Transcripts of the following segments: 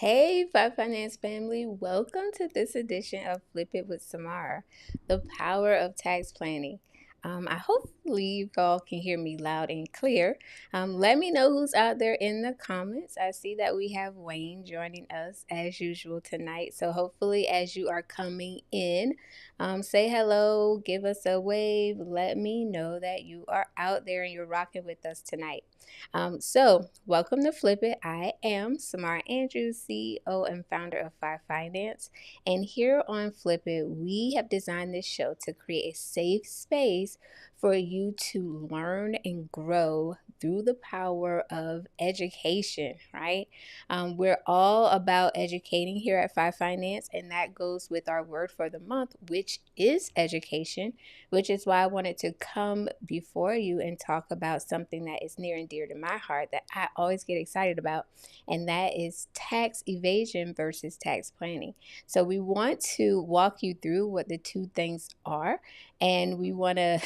Hey, Five Finance family, welcome to this edition of Flip It with Samara, the power of tax planning. I hopefully you all can hear me loud and clear. Let me know who's out there in the comments. I see that we have Wayne joining us as usual tonight. So hopefully, as you are coming in, say hello, give us a wave, let me know that you are out there and you're rocking with us tonight. Welcome to Flip It. I am Samara Andrews, CEO and founder of Five Finance. And here on Flip It, we have designed this show to create a safe space for you to learn and grow through the power of education, right? We're all about educating here at Five Finance, and that goes with our word for the month, which is education, which is why I wanted to come before you and talk about something that is near and dear to my heart that I always get excited about, and that is tax evasion versus tax planning. So, we want to walk you through what the two things are, and we want to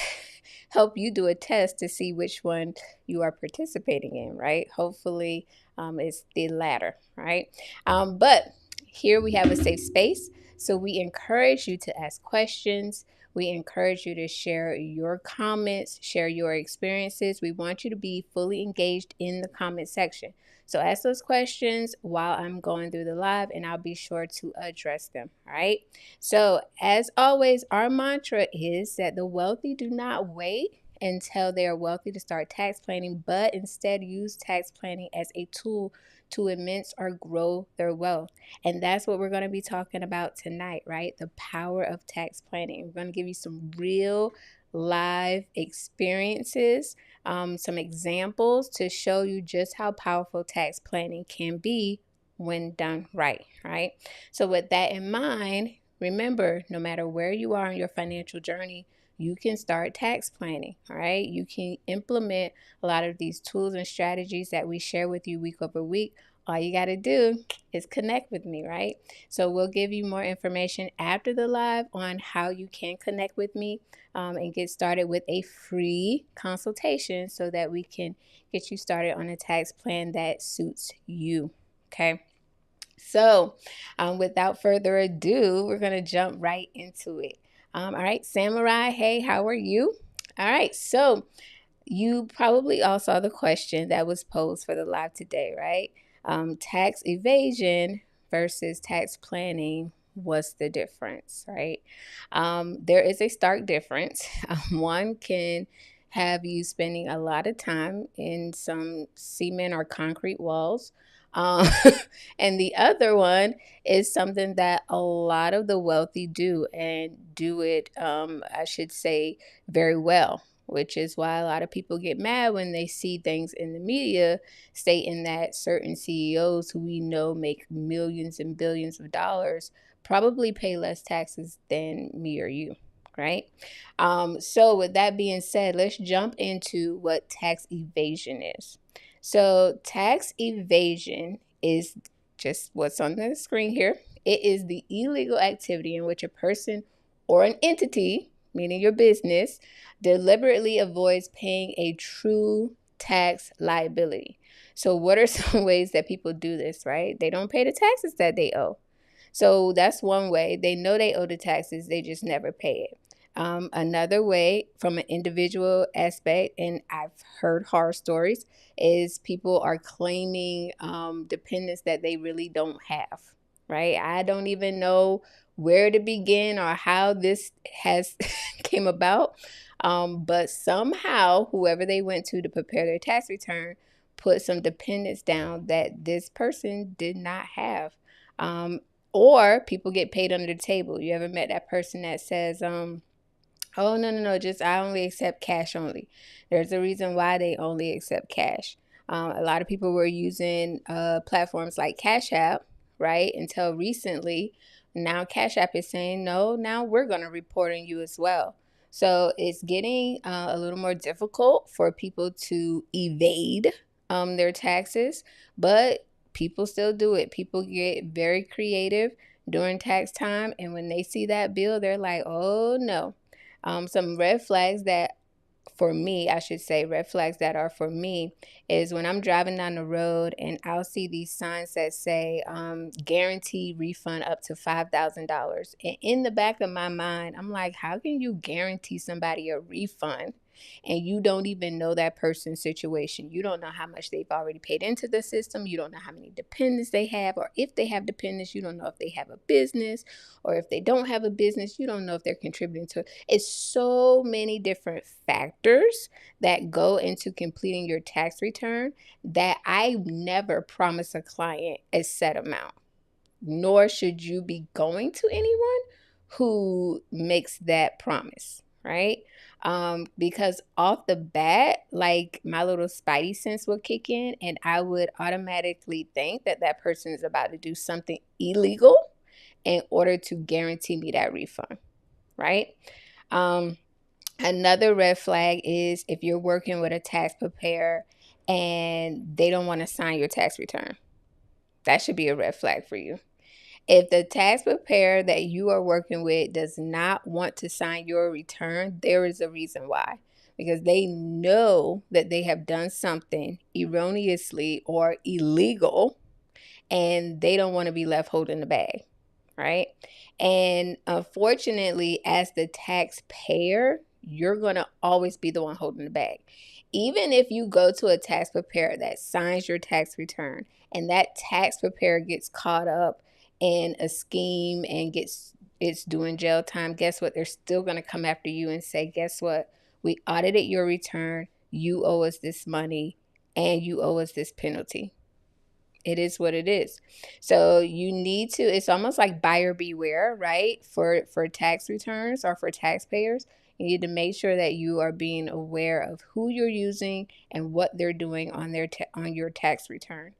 help you do a test to see which one you are participating in, right? Hopefully, it's the latter, right? But here we have a safe space. So we encourage you to ask questions. We encourage you to share your comments, share your experiences. We want you to be fully engaged in the comment section. So ask those questions while I'm going through the live, and I'll be sure to address them. All right. So, as always, our mantra is that the wealthy do not wait until they are wealthy to start tax planning, but instead use tax planning as a tool to immense or grow their wealth. And that's what we're going to be talking about tonight, right? The power of tax planning. We're going to give you some real live experiences, some examples to show you just how powerful tax planning can be when done right, right? So, with that in mind, remember, no matter where you are in your financial journey, you can start tax planning, all right? You can implement a lot of these tools and strategies that we share with you week over week. All you got to do is connect with me, right? So we'll give you more information after the live on how you can connect with me and get started with a free consultation so that we can get you started on a tax plan that suits you, okay? So, without further ado, we're going to jump right into it. All right, Samurai, hey, how are you? All right, so you probably all saw the question that was posed for the live today, right? Tax evasion versus tax planning. What's the difference, right? There is a stark difference. One can have you spending a lot of time in some cement or concrete walls. Um, and the other one is something that a lot of the wealthy do and do it, I should say, very well, which is why a lot of people get mad when they see things in the media stating that certain CEOs who we know make millions and billions of dollars probably pay less taxes than me or you, right? So, with that being said, let's jump into what tax evasion is. So, tax evasion is just what's on the screen here. It is the illegal activity in which a person or an entity, meaning your business, deliberately avoids paying a true tax liability. So, what are some ways that people do this, right? They don't pay the taxes that they owe. So, that's one way. They know they owe the taxes, they just never pay it. Another way, from an individual aspect, and I've heard horror stories, is people are claiming dependents that they really don't have, right? I don't even know where to begin or how this has came about. But somehow, whoever they went to prepare their tax return put some dependents down that this person did not have. Um, or people get paid under the table. You ever met that person that says, oh, no, just I only accept cash only. There's a reason why they only accept cash. A lot of people were using platforms like Cash App, right, until recently. Now Cash App is saying, no, now we're going to report on you as well. So it's getting a little more difficult for people to evade their taxes, but people still do it. People get very creative during tax time, and when they see that bill, they're like, oh no. Some red flags that for me, I should say, red flags that are for me is when I'm driving down the road and I'll see these signs that say guarantee refund up to $5,000. And in the back of my mind, I'm like, how can you guarantee somebody a refund? And you don't even know that person's situation. You don't know how much they've already paid into the system. You don't know how many dependents they have, or if they have dependents, you don't know if they have a business, or if they don't have a business, you don't know if they're contributing to it. It's so many different factors that go into completing your tax return that I never promise a client a set amount, nor should you be going to anyone who makes that promise, right? Because off the bat, like my little spidey sense would kick in, and I would automatically think that that person is about to do something illegal in order to guarantee me that refund, right? Um, Another red flag is if you're working with a tax preparer and they don't want to sign your tax return. That should be a red flag for you. If the tax preparer that you are working with does not want to sign your return, there is a reason why. Because they know that they have done something erroneously or illegal and they don't want to be left holding the bag, right? And unfortunately, as the taxpayer, you're going to always be the one holding the bag. Even if you go to a tax preparer that signs your tax return and that tax preparer gets caught up in a scheme and gets it's doing jail time, guess what? They're still going to come after you and say, guess what? We audited your return. You owe us this money and you owe us this penalty. It is what it is. So you need to, it's almost like buyer beware, right? For tax returns or for taxpayers, you need to make sure that you are being aware of who you're using and what they're doing on their on your tax return.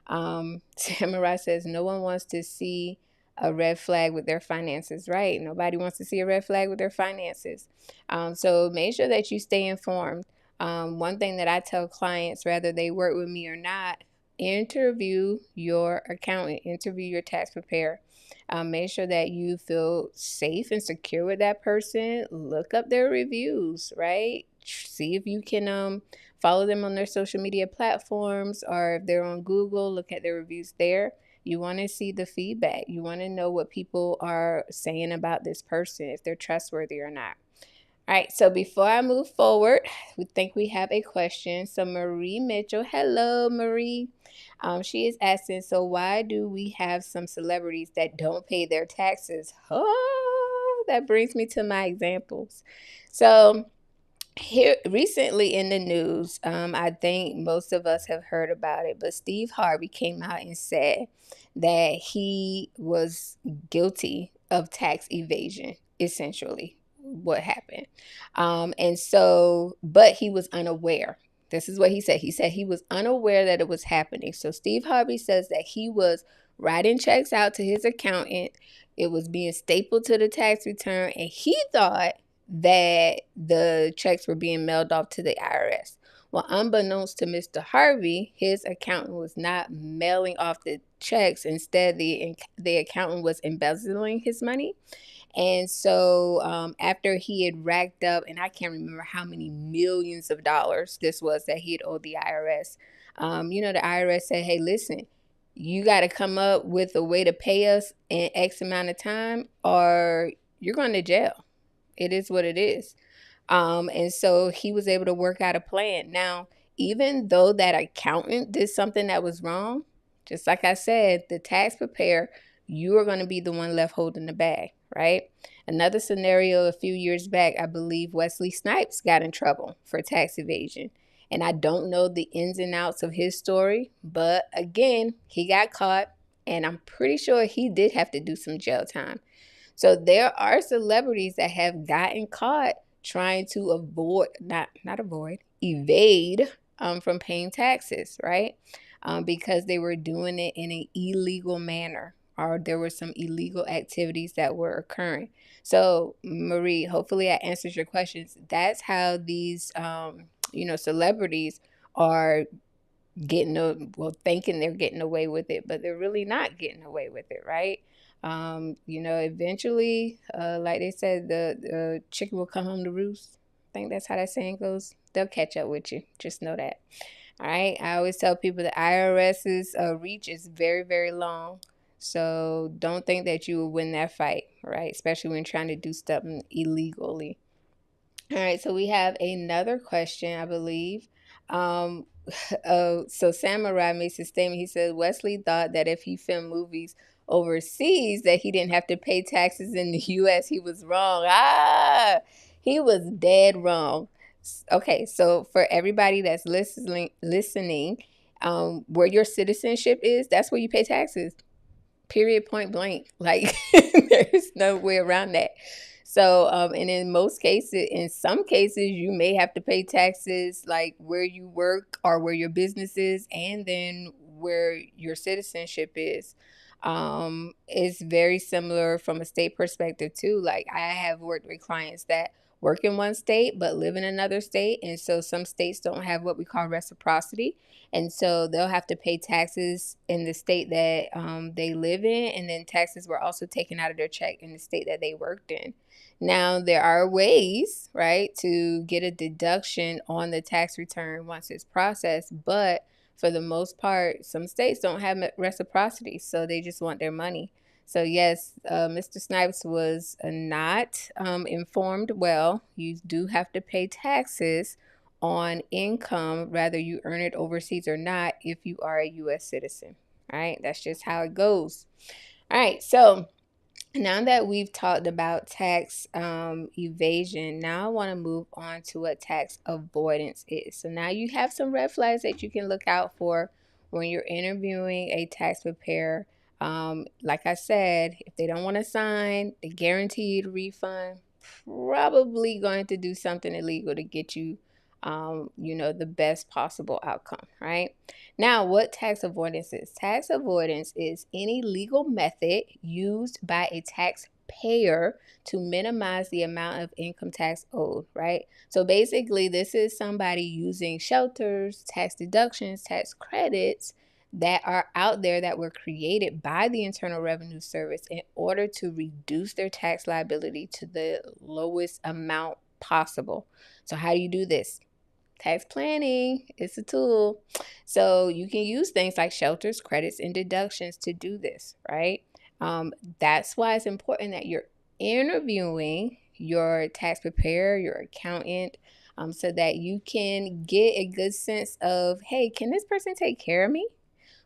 Samara says no one wants to see a red flag with their finances, right? Nobody wants to see a red flag with their finances. So make sure that you stay informed. One thing that I tell clients, whether they work with me or not, interview your accountant, interview your tax preparer. Make sure that you feel safe and secure with that person. Look up their reviews, right? See if you can follow them on their social media platforms, or if they're on Google, look at their reviews there. You want to see the feedback. You want to know what people are saying about this person, if they're trustworthy or not. All right, so before I move forward, we think we have a question. So Marie Mitchell, hello Marie. She is asking, so why do we have some celebrities that don't pay their taxes? Oh, that brings me to my examples. So here recently in the news, I think most of us have heard about it, but Steve Harvey came out and said that he was guilty of tax evasion, essentially what happened. And so, but he was unaware. This is what he said. He said he was unaware that it was happening. So Steve Harvey says that he was writing checks out to his accountant. It was being stapled to the tax return, and he thought that the checks were being mailed off to the IRS. Well, unbeknownst to Mr. Harvey, his accountant was not mailing off the checks. Instead, the accountant was embezzling his money. And so after he had racked up, and I can't remember how many millions of dollars this was that he had owed the IRS, the IRS said, hey, listen, you got to come up with a way to pay us in X amount of time or you're going to jail. It is what it is. And so he was able to work out a plan. Now, even though that accountant did something that was wrong, just like I said, the tax preparer, you are going to be the one left holding the bag, right? Another scenario a few years back, I believe Wesley Snipes got in trouble for tax evasion. And I don't know the ins and outs of his story, but again, he got caught, and I'm pretty sure he did have to do some jail time. So there are celebrities that have gotten caught trying to evade from paying taxes, right? Because they were doing it in an illegal manner, or there were some illegal activities that were occurring. So Marie, hopefully I answered your questions. That's how these, celebrities are thinking they're getting away with it, but they're really not getting away with it, right? Eventually, like they said, the chicken will come home to roost. think that's how that saying goes. They'll catch up with you. Just know that. All right. I always tell people the IRS's reach is very, very long. So don't think that you will win that fight, right? Especially when trying to do something illegally. All right, so we have another question, I believe. Um, so Samurai makes a statement. He said Wesley thought that if he filmed movies overseas, that he didn't have to pay taxes in the U.S. He was wrong. He was dead wrong. Okay, so for everybody that's listening, where your citizenship is, that's where you pay taxes. Period, point blank. Like there's no way around that. So, and in most cases, in some cases, you may have to pay taxes like where you work or where your business is, and then where your citizenship is. It's very similar from a state perspective too. Like I have worked with clients that work in one state but live in another state, and so some states don't have what we call reciprocity, and so they'll have to pay taxes in the state that they live in, and then taxes were also taken out of their check in the state that they worked in. Now, there are ways, right, to get a deduction on the tax return once it's processed, but for the most part, some states don't have reciprocity, so they just want their money. So, yes, Mr. Snipes was not informed well. You do have to pay taxes on income, whether you earn it overseas or not, if you are a U.S. citizen. All right, that's just how it goes. All right, so now that we've talked about tax evasion, now I want to move on to what tax avoidance is. So now you have some red flags that you can look out for when you're interviewing a tax preparer. Like I said, if they don't want to sign the guaranteed refund, probably going to do something illegal to get you, the best possible outcome, right? Now, what tax avoidance is? Tax avoidance is any legal method used by a taxpayer to minimize the amount of income tax owed, right? So basically, this is somebody using shelters, tax deductions, tax credits that are out there that were created by the Internal Revenue Service in order to reduce their tax liability to the lowest amount possible. So how do you do this? Tax planning is a tool. So you can use things like shelters, credits, and deductions to do this, right? That's why it's important that you're interviewing your tax preparer, your accountant, so that you can get a good sense of, hey, can this person take care of me?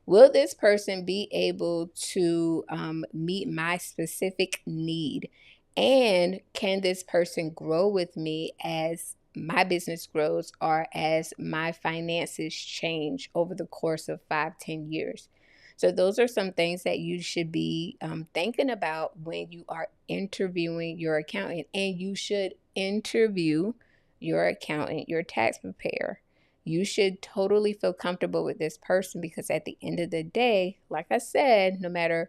Will this person be able to meet my specific need? And can this person grow with me as my business grows or as my finances change over the course of 5, 10 years? So, those are some things that you should be thinking about when you are interviewing your accountant. And you should interview your accountant, your tax preparer. You should totally feel comfortable with this person, because at the end of the day, like I said, no matter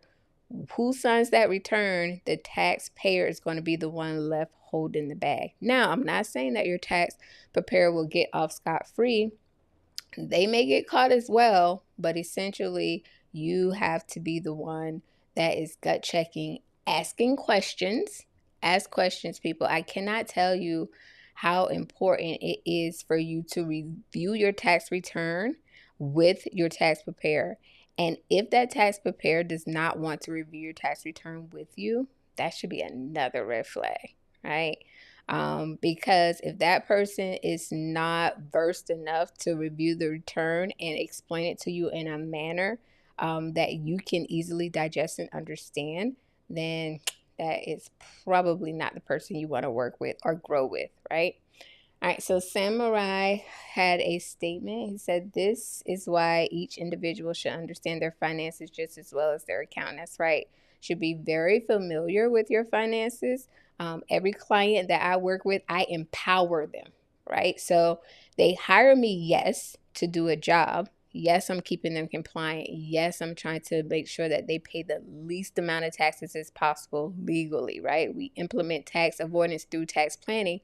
who signs that return, the taxpayer is going to be the one left holding the bag. Now, I'm not saying that your tax preparer will get off scot-free. They may get caught as well, but essentially you have to be the one that is gut checking, asking questions. Ask questions, people. I cannot tell you how important it is for you to review your tax return with your tax preparer. And if that tax preparer does not want to review your tax return with you, that should be another red flag, right? Because if that person is not versed enough to review the return and explain it to you in a manner that you can easily digest and understand, then that is probably not the person you want to work with or grow with, right? All right, so Samurai had a statement. He said, "This is why each individual should understand their finances just as well as their account." That's right. Should be very familiar with your finances. Every client that I work with, I empower them, right? So they hire me, yes, to do a job. Yes, I'm keeping them compliant. Yes, I'm trying to make sure that they pay the least amount of taxes as possible legally, right? We implement tax avoidance through tax planning.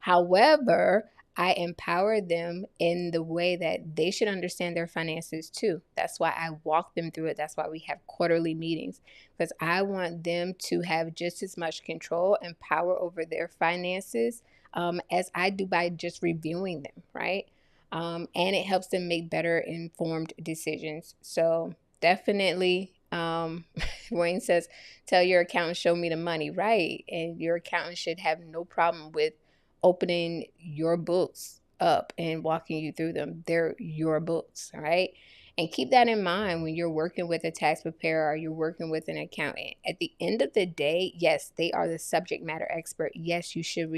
However, I empower them in the way that they should understand their finances too. That's why I walk them through it. That's why we have quarterly meetings, because I want them to have just as much control and power over their finances as I do by just reviewing them, right? And it helps them make better informed decisions. So definitely, Wayne says, tell your accountant, show me the money, right? And your accountant should have no problem with opening your books up and walking you through them. They're your books, all right? And keep that in mind when you're working with a tax preparer or you're working with an accountant. At the end of the day, yes, they are the subject matter expert. Yes, you should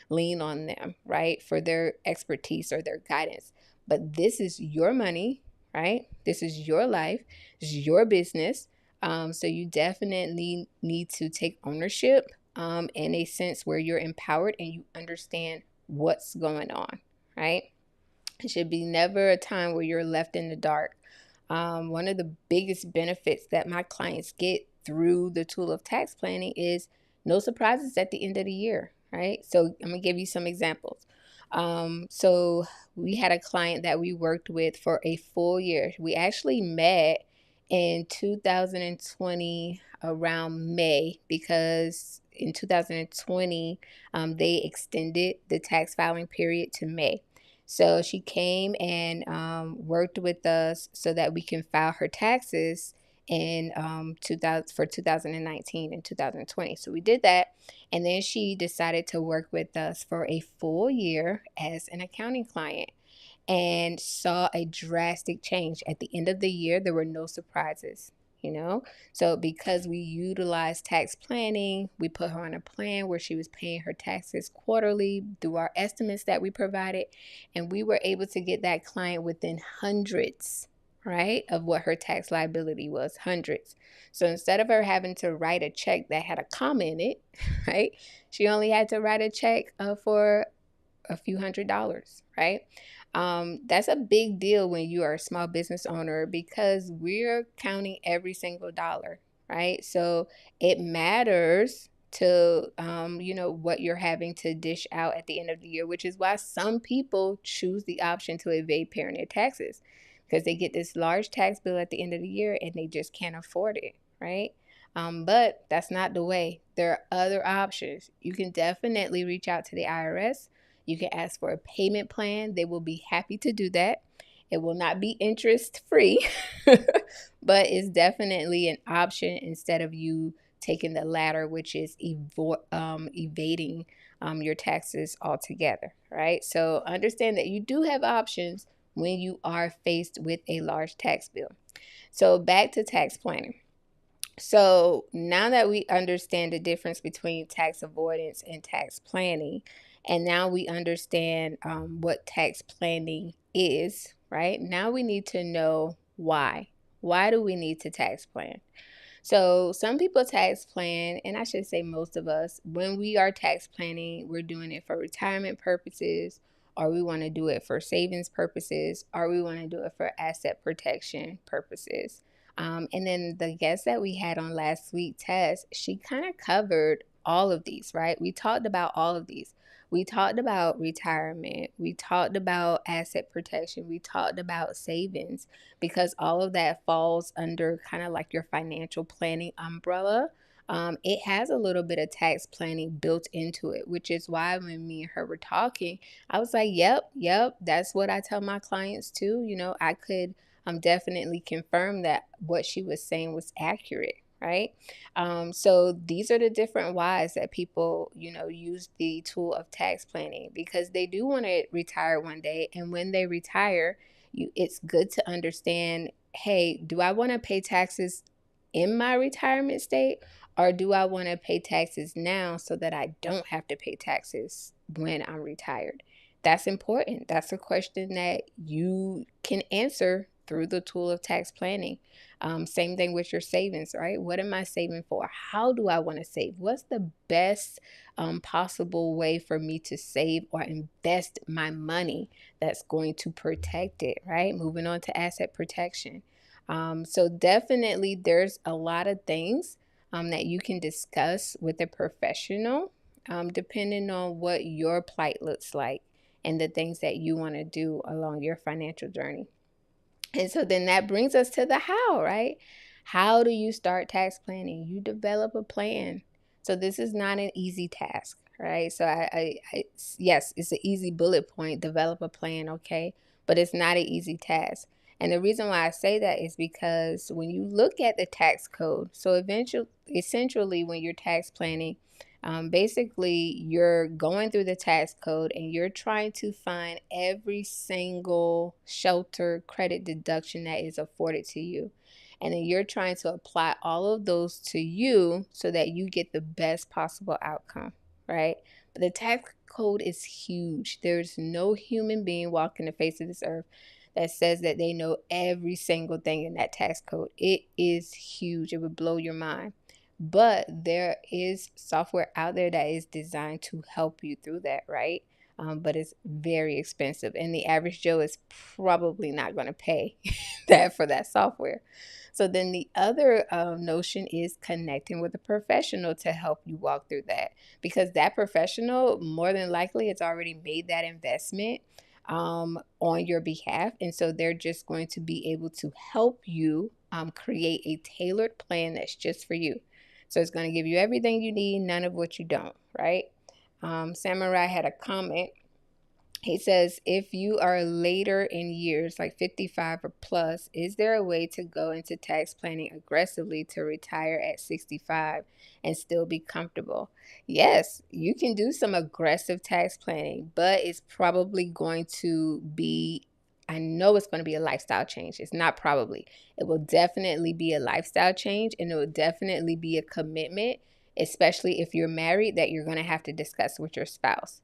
lean on them, right, for their expertise or their guidance. But this is your money, right? This is your life, this is your business. So you definitely need to take ownership in a sense where you're empowered and you understand what's going on, right? It should be never a time where you're left in the dark. One of the biggest benefits that my clients get through the tool of tax planning is no surprises at the end of the year, right? So I'm going to give you some examples. So we had a client that we worked with for a full year. We actually met in 2020 around May because in 2020 they extended the tax filing period to May. So she came and worked with us so that we can file her taxes in 2000 for 2019 and 2020. So we did that, and then she decided to work with us for a full year as an accounting client and saw a drastic change. At the end of the year, there were no surprises, you know? So because we utilized tax planning, we put her on a plan where she was paying her taxes quarterly through our estimates that we provided, and we were able to get that client within hundreds, right, of what her tax liability was, hundreds. So instead of her having to write a check that had a comma in it, right, she only had to write a check for a few $100s, right? That's a big deal when you are a small business owner because we're counting every single dollar, right? So it matters to what you're having to dish out at the end of the year, which is why some people choose the option to evade paying their taxes because they get this large tax bill at the end of the year and they just can't afford it, right? But that's not the way. There are other options. You can definitely reach out to the IRS. You can ask for a payment plan. They will be happy to do that. It will not be interest free, but it's definitely an option instead of you taking the latter, which is evading your taxes altogether, right? So understand that you do have options when you are faced with a large tax bill. So back to tax planning. So now that we understand the difference between tax avoidance and tax planning, and now we understand what tax planning is, right? Now we need to know why. Why do we need to tax plan? So some people tax plan, and I should say most of us, when we are tax planning, we're doing it for retirement purposes, or we want to do it for savings purposes, or we want to do it for asset protection purposes. And then the guest that we had on last week, Tess, she kind of covered all of these, right? We talked about all of these. We talked about retirement. We talked about asset protection. We talked about savings because all of that falls under kind of like your financial planning umbrella. It has a little bit of tax planning built into it, which is why when me and her were talking, I was like, yep, that's what I tell my clients too. I could definitely confirm that what she was saying was accurate. Right. So these are the different whys that people, use the tool of tax planning because they do want to retire one day. And when they retire, it's good to understand, hey, do I want to pay taxes in my retirement state or do I want to pay taxes now so that I don't have to pay taxes when I'm retired? That's important. That's a question that you can answer through the tool of tax planning. Same thing with your savings, right? What am I saving for? How do I want to save? What's the best possible way for me to save or invest my money that's going to protect it, right? Moving on to asset protection. So definitely there's a lot of things that you can discuss with a professional depending on what your plight looks like and the things that you want to do along your financial journey. And so then that brings us to the how, right? How do you start tax planning? You develop a plan. So this is not an easy task, right? So yes, it's an easy bullet point, develop a plan, okay? But it's not an easy task. And the reason why I say that is because when you look at the tax code, so essentially, when you're tax planning, basically you're going through the tax code and you're trying to find every single shelter credit deduction that is afforded to you. And then you're trying to apply all of those to you so that you get the best possible outcome, right? But the tax code is huge. There's no human being walking the face of this earth that says that they know every single thing in that tax code. It is huge. It would blow your mind. But there is software out there that is designed to help you through that, right? But it's very expensive, and the average Joe is probably not going to pay that for that software. So then the other notion is connecting with a professional to help you walk through that, because that professional more than likely has already made that investment on your behalf. And so they're just going to be able to help you create a tailored plan that's just for you. So it's going to give you everything you need, none of what you don't, right? Samurai had a comment. He says, if you are later in years, like 55 or plus, is there a way to go into tax planning aggressively to retire at 65 and still be comfortable? Yes, you can do some aggressive tax planning, but it's probably going to be, I know it's going to be a lifestyle change. It's not probably, it will definitely be a lifestyle change, and it will definitely be a commitment, especially if you're married, that you're going to have to discuss with your spouse,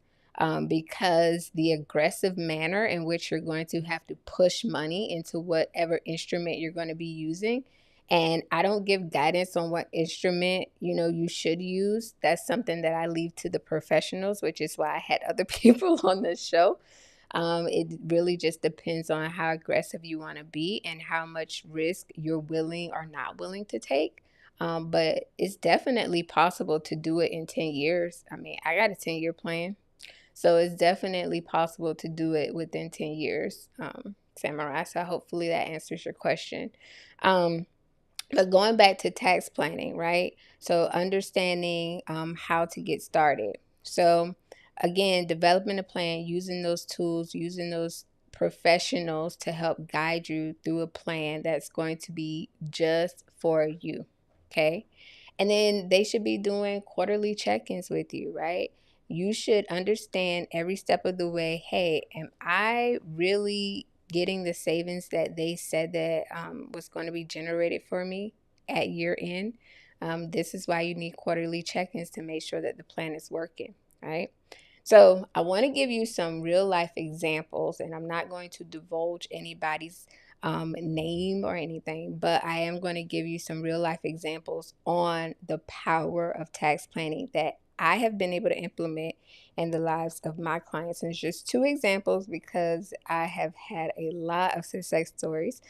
because the aggressive manner in which you're going to have to push money into whatever instrument you're going to be using. And I don't give guidance on what instrument, you should use. That's something that I leave to the professionals, which is why I had other people on the show. It really just depends on how aggressive you want to be and how much risk you're willing or not willing to take. But it's definitely possible to do it in 10 years. I mean, I got a 10-year plan. So it's definitely possible to do it within 10 years, Samurai. So hopefully that answers your question. Um, but going back to tax planning, right? So understanding how to get started. So again, developing a plan, using those tools, using those professionals to help guide you through a plan that's going to be just for you. Okay. And then they should be doing quarterly check-ins with you, right? You should understand every step of the way, hey, am I really getting the savings that they said that was going to be generated for me at year end? This is why you need quarterly check-ins to make sure that the plan is working, right? So I want to give you some real life examples, and I'm not going to divulge anybody's name or anything, but I am going to give you some real life examples on the power of tax planning that I have been able to implement in the lives of my clients. And it's just two examples because I have had a lot of success stories.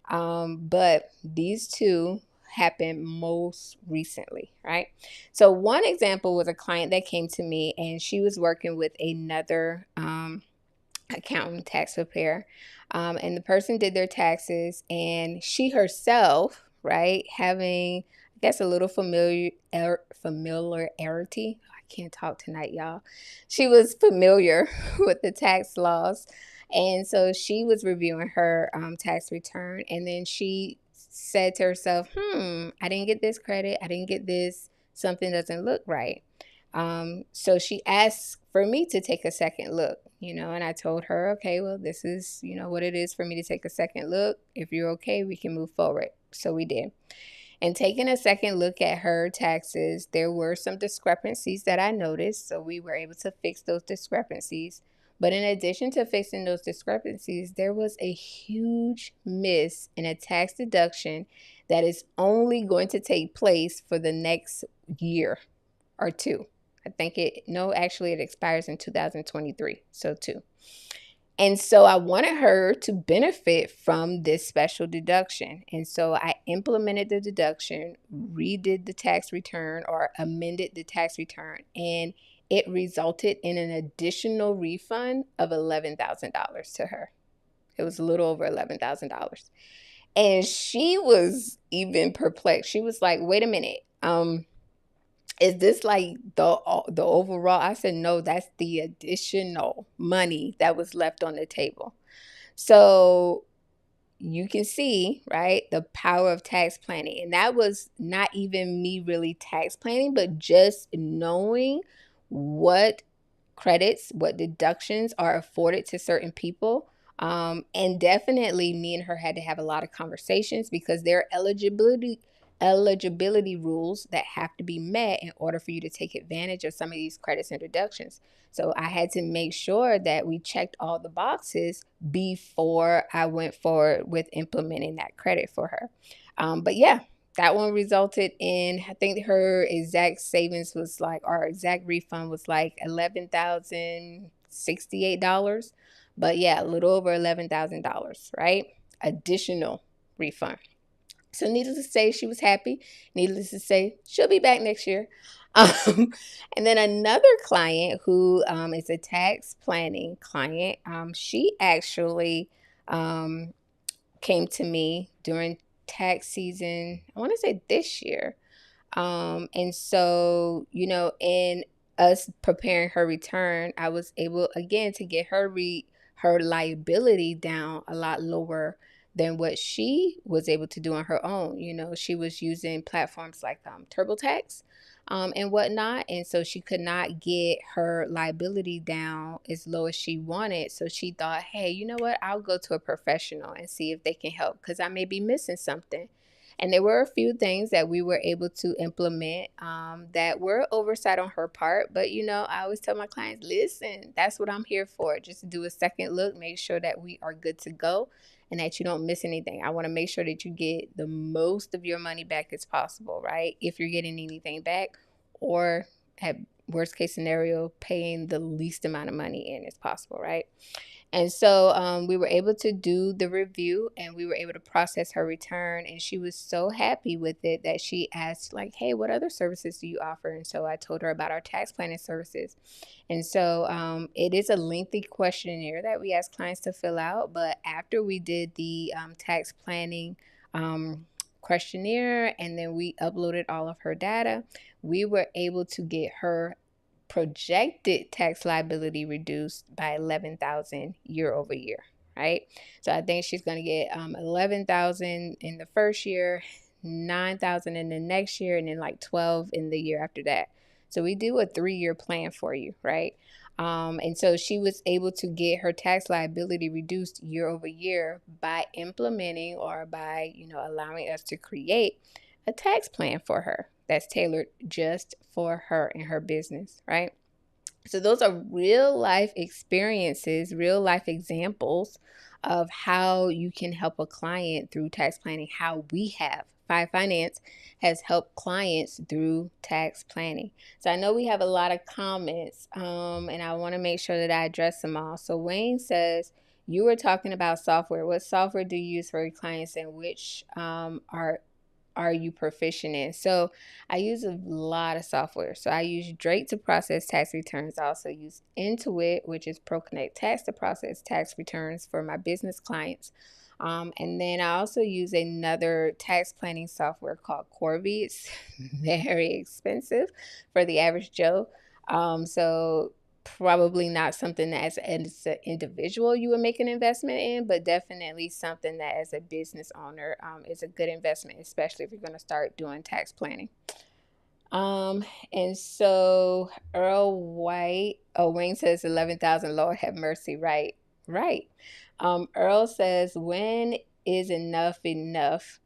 But these two happened most recently, right? So one example was a client that came to me and she was working with another accountant, tax preparer. And the person did their taxes, and she herself, right, having, I guess, a little familiarity. I can't talk tonight, y'all. She was familiar with the tax laws. And so she was reviewing her tax return, and then she said to herself, I didn't get this credit. I didn't get this. Something doesn't look right. So she asked for me to take a second look, and I told her, okay, well, this is, what it is for me to take a second look. If you're okay, we can move forward. So we did. And taking a second look at her taxes, there were some discrepancies that I noticed. So we were able to fix those discrepancies. But in addition to fixing those discrepancies, there was a huge miss in a tax deduction that is only going to take place for the next year or two. Actually it expires in 2023. So two. And so I wanted her to benefit from this special deduction. And so I implemented the deduction, redid the tax return or amended the tax return, and it resulted in an additional refund of $11,000 to her. It was a little over $11,000. And she was even perplexed. She was like, wait a minute. Is this like the overall? I said, no, that's the additional money that was left on the table. So you can see, right, the power of tax planning. And that was not even me really tax planning, but just knowing what credits, what deductions are afforded to certain people. And definitely me and her had to have a lot of conversations because there are eligibility rules that have to be met in order for you to take advantage of some of these credits and deductions. So I had to make sure that we checked all the boxes before I went forward with implementing that credit for her. But yeah, that one resulted in, I think her exact savings was like, our exact refund was like $11,068. But yeah, a little over $11,000, right? Additional refund. So needless to say, she was happy. Needless to say, she'll be back next year. Um, and then another client who is a tax planning client, she actually um, came to me during tax season, I want to say this year. And so, in us preparing her return, I was able again to get her liability down a lot lower than what she was able to do on her own. She was using platforms like TurboTax and whatnot. And so she could not get her liability down as low as she wanted. So she thought, hey, you know what? I'll go to a professional and see if they can help because I may be missing something. And there were a few things that we were able to implement that were oversight on her part. But, I always tell my clients, listen, that's what I'm here for. Just to do a second look, make sure that we are good to go and that you don't miss anything. I want to make sure that you get the most of your money back as possible, right? If you're getting anything back, or at worst case scenario, paying the least amount of money in as possible, right? And so we were able to do the review and we were able to process her return. And she was so happy with it that she asked, like, hey, what other services do you offer? And so I told her about our tax planning services. And so it is a lengthy questionnaire that we ask clients to fill out. But after we did the tax planning questionnaire and then we uploaded all of her data, we were able to get her projected tax liability reduced by 11,000 year over year, right? So I think she's going to get 11,000 in the first year, 9,000 in the next year, and then like 12 in the year after that. So we do a 3-year plan for you, right? And so she was able to get her tax liability reduced year over year by implementing or by, allowing us to create a tax plan for her that's tailored just for her and her business, right? So those are real life experiences, real life examples of how you can help a client through tax planning, how we have Five Finance has helped clients through tax planning. So I know we have a lot of comments, and I want to make sure that I address them all. So Wayne says, you were talking about software. What software do you use for your clients and which are you proficient in? So I use a lot of software. So I use Drake to process tax returns. I also use Intuit, which is ProConnect Tax to process tax returns for my business clients. And then I also use another tax planning software called Corby. It's very expensive for the average Joe. So probably not something that as an individual you would make an investment in, but definitely something that as a business owner is a good investment, especially if you're going to start doing tax planning. And so Earl White, Wayne says 11,000, Lord have mercy, right? Right. Earl says, when is enough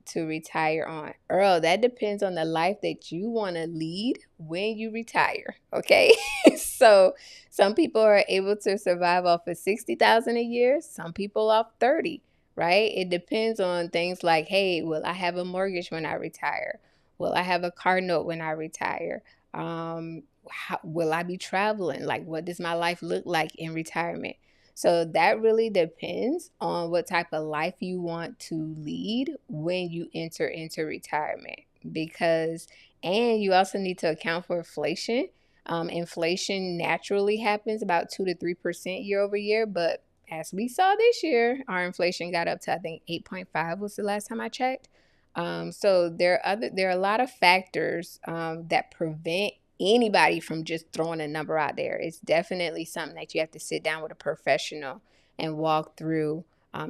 to retire on? Earl, that depends on the life that you want to lead when you retire. Okay. So some people are able to survive off of 60,000 a year. Some people off 30, right? It depends on things like, hey, will I have a mortgage when I retire? Will I have a car note when I retire? Will I be traveling? Like, what does my life look like in retirement? So that really depends on what type of life you want to lead when you enter into retirement. And you also need to account for inflation. Inflation naturally happens about 2 to 3% year over year, but as we saw this year, our inflation got up to, I think, 8.5 was the last time I checked. So there are a lot of factors that prevent anybody from just throwing a number out there. It's definitely something that you have to sit down with a professional and walk through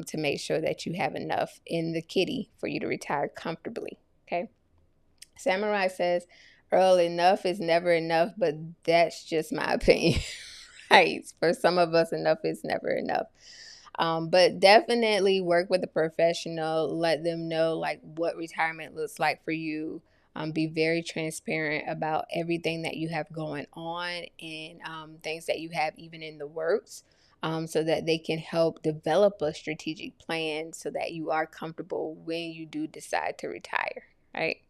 to make sure that you have enough in the kitty for you to retire comfortably. Okay. Samurai says, Earl, enough is never enough, but that's just my opinion. Right. For some of us, enough is never enough. But definitely work with a professional. Let them know like what retirement looks like for you. Be very transparent about everything that you have going on and things that you have even in the works. So that they can help develop a strategic plan so that you are comfortable when you do decide to retire, right?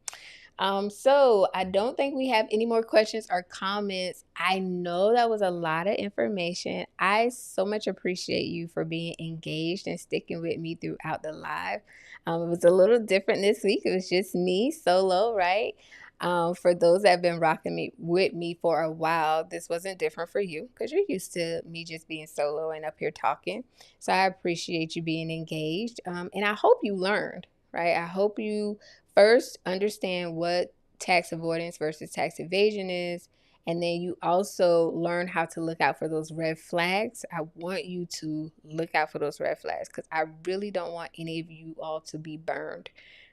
So I don't think we have any more questions or comments. I know that was a lot of information. I so much appreciate you for being engaged and sticking with me throughout the live. It was a little different this week. It was just me solo, right? For those that have been rocking me with me for a while, this wasn't different for you because you're used to me just being solo and up here talking. So I appreciate you being engaged, and I hope you learned, right? I hope you first understand what tax avoidance versus tax evasion is, and then you also learn how to look out for those red flags. I want you to look out for those red flags because I really don't want any of you all to be burned,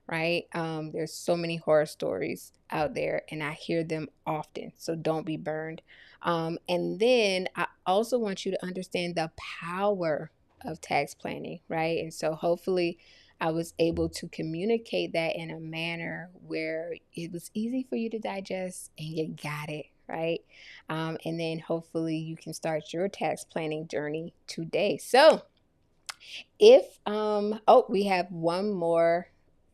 right? There's so many horror stories out there and I hear them often, so don't be burned. And then I also want you to understand the power of tax planning, right? And so hopefully I was able to communicate that in a manner where it was easy for you to digest and you got it, right? And then hopefully you can start your tax planning journey today. So if we have one more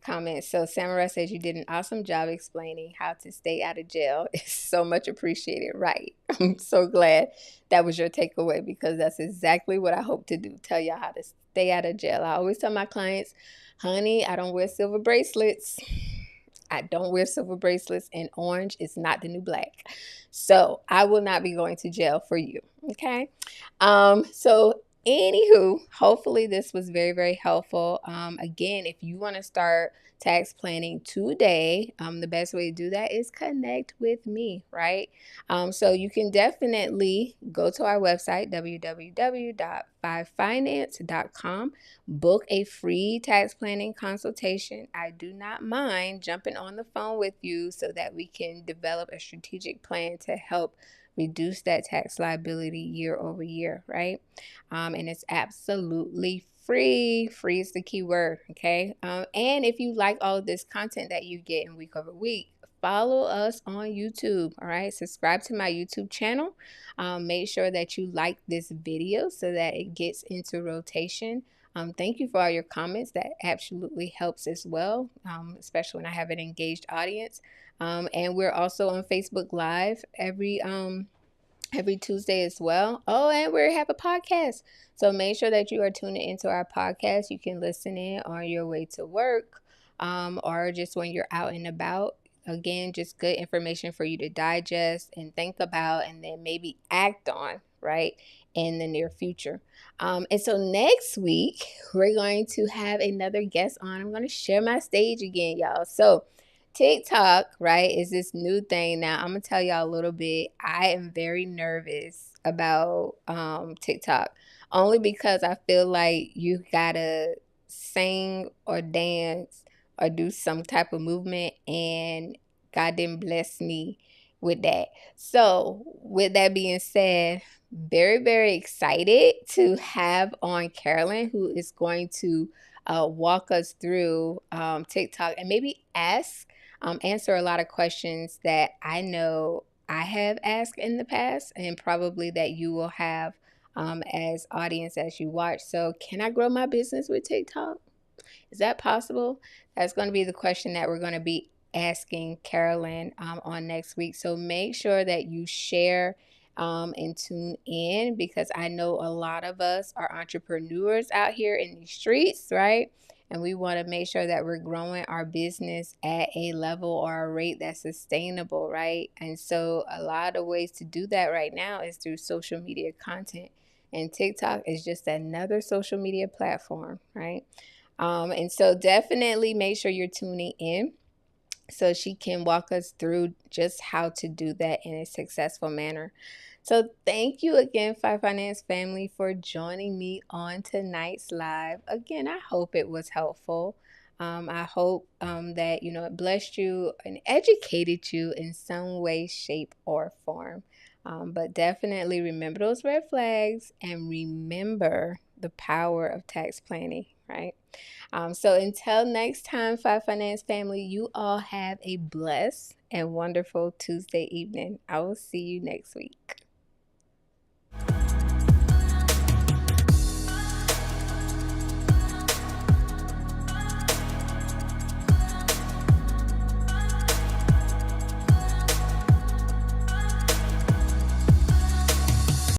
comment. So Samara says you did an awesome job explaining how to stay out of jail. It's so much appreciated. Right. I'm so glad that was your takeaway because that's exactly what I hope to do. Tell y'all how to stay out of jail. I always tell my clients, honey, I don't wear silver bracelets. I don't wear silver bracelets, and orange is not the new black. So I will not be going to jail for you. Okay. So anywho, hopefully this was very, very helpful. Again, if you want to start tax planning today, the best way to do that is connect with me, right? So you can definitely go to our website, www.5finance.com, book a free tax planning consultation. I do not mind jumping on the phone with you so that we can develop a strategic plan to help reduce that tax liability year over year, right? And it's absolutely free. Free is the key word, okay? And if you like all of this content that you get in week over week, follow us on YouTube, all right? Subscribe to my YouTube channel. Make sure that you like this video so that it gets into rotation. Thank you for all your comments. That absolutely helps as well, especially when I have an engaged audience. And we're also on Facebook Live every Tuesday as well. Oh, and we have a podcast. So make sure that you are tuning into our podcast. You can listen in on your way to work or just when you're out and about. Again, just good information for you to digest and think about and then maybe act on, right, in the near future. And so next week, we're going to have another guest on. I'm going to share my stage again, y'all. So TikTok, right, is this new thing. Now, I'm going to tell y'all a little bit. I am very nervous about TikTok only because I feel like you got to sing or dance or do some type of movement, and God didn't bless me with that. So, with that being said, very, very excited to have on Carolyn, who is going to walk us through TikTok and maybe answer a lot of questions that I know I have asked in the past and probably that you will have as audience as you watch. So can I grow my business with TikTok? Is that possible? That's going to be the question that we're going to be asking Carolyn on next week. So make sure that you share and tune in because I know a lot of us are entrepreneurs out here in the streets, right? And we want to make sure that we're growing our business at a level or a rate that's sustainable, right? And so a lot of ways to do that right now is through social media content. And TikTok is just another social media platform, right? And so definitely make sure you're tuning in. so she can walk us through just how to do that in a successful manner. So, thank you again, Five Finance family, for joining me on tonight's live. Again, I hope it was helpful. I hope that it blessed you and educated you in some way, shape, or form. But definitely remember those red flags and remember the power of tax planning, right? So until next time, Five Finance family, you all have a blessed and wonderful Tuesday evening. I will see you next week.